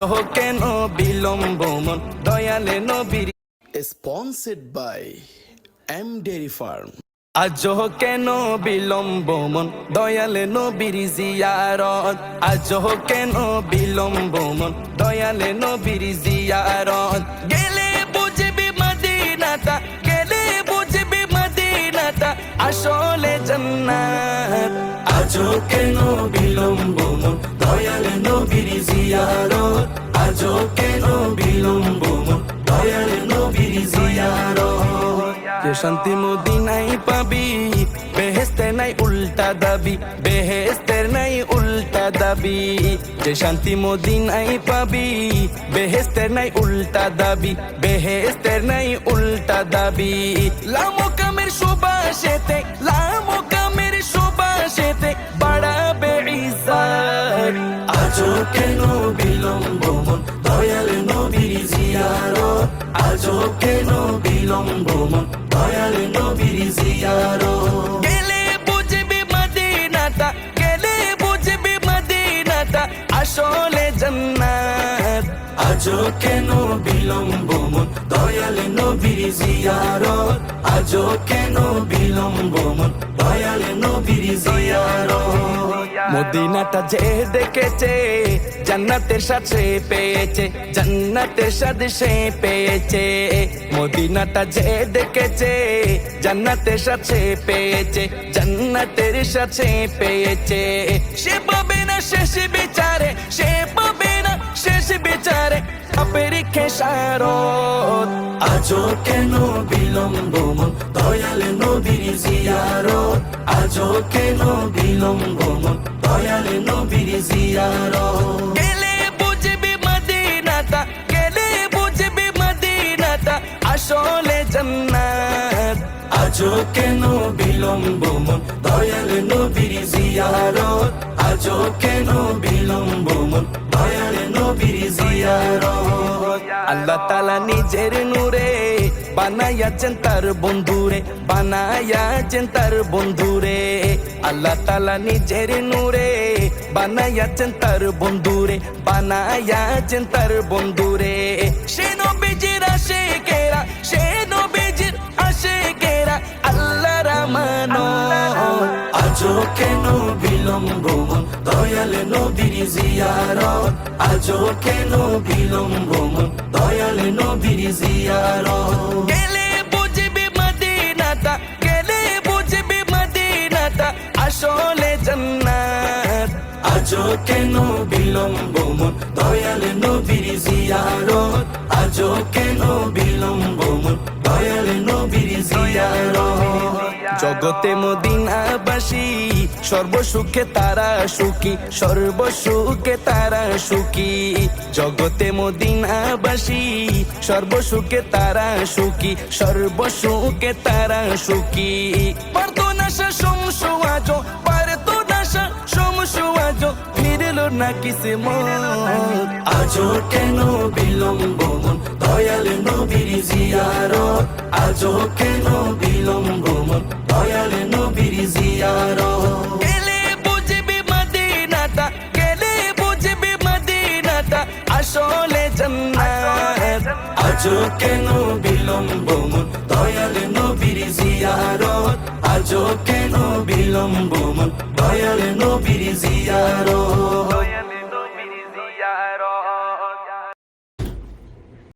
কেন বিলম্ব মন দয়ালে নবীর Sponsored by M Dairy Farm. আজ কেন বিলম্ব মন দয়ালে নবীর জিয়ারত আজ কেন বিলম্ব মন দয়ালে নবীর জিয়ারত গেলে বুঝবি মদিনাটা গেলে বুঝবি মদিনাটা আসলে জান্নাত আজ কেন বিলম্ব মন দয়ালে নবীর জিয়ারত আজ কেন বিলম্ব মন দয়ালে নবীর জিয়ারত যে শান্তি মদিনায় পাবি বেহেশতে নাই উল্টা দাবি বেহেশতের নাই উল্টা দাবি যে শান্তি মদিনায় পাবি বেহেশতের নাই উল্টা দাবি বেহেশতের নাই উল্টা দাবি লামো কামের সুবাসেতে লামো কামের সুবাসেতে বাড়াবে ইজ্জত আজও কেন বিলম্ব মন দয়াল নবীর জিয়ারত আজও কেন বিলম্ব মন দয়াল নবীর জিয়ারত গেলে বুঝবি মদিনাটা গেলে বুঝবি মদিনাটা আসলে জান্নাত আজও কেন বিলম্ব মন দয়াল নবীর জিয়ারত আজও কেন বিলম্ব মন দয়াল নবীর জিয়ারত মদিনাটা যে দেখেছে জান্নাতের সাথে পেয়েছে জান্নাতের সাথে সে পেয়েছে মদিনাটা যে দেখেছে জান্নাতের সাথে পেয়েছে জান্নাতের সাথে পেয়েছে সে পাবে না শেষ বিচারে সে পাবে না শেষ বিচারে আপের খেসারত আজও কেন বিলম্ব মন দয়াল নবীর জিয়ারত আজও কেন বিলম্ব মন দয়াল নবীর জিয়ারত গেলে বুঝবি মদিনাটা গেলে বুঝবি মদিনাটা আসলে জান্নাত আজও কেন বিলম্ব মন দয়াল নবীর জিয়ারত আজও কেন বিলম্ব মন দয়াল নবীর জিয়ারত আল্লাহ তাআলা নিজের নূরে বানায়াছেন তার বন্ধুরে বানায়াছেন তার বন্ধুরে আল্লাহ তাআলা নিজের নূরে বানায়াছেন তার বন্ধুরে বানায়াছেন তার বন্ধুরে সে নবীজির আশিকেরা সে নবীজির আশিকেরা আল্লাহর আমানত আজও কেন বিলম্ব মন দয়াল নবীর জিয়ারত আজও কেন বিলম্ব মন দয়াল নবীর জিয়ারত গেলে বুঝবি মদিনাটা গেলে বুঝবি মদিনাটা আসলে জান্নাত আজও কেন বিলম্ব মন দয়াল নবীর জিয়ারত আজও কেন বিলম্ব মন দয়াল নবীর জিয়ারত জগতে মদিনাবাসী সর্বসুখে তারা সুখী সর্বসুখে তারা সুখী জগতে মদিনাবাসী সর্বসুখে তারা সুখী সর্বসুখে তারা সুখী পারতো না সমসু আজো পারতো না সমসু আজো ফিরল না কিসমত আজও কেন বিলম্ব মন দয়াল নবীর জিয়ারত আজও কেন বিলম্ব মন দয়াল নবীর জিয়ারত গেলে বুঝবি মদিনাটা গেলে বুঝবি মদিনাটা আসলে জান্নাত আজও কেন বিলম্ব মন দয়াল নবীর জিয়ারত আজও কেন বিলম্ব মন দয়াল নবীর জিয়ারত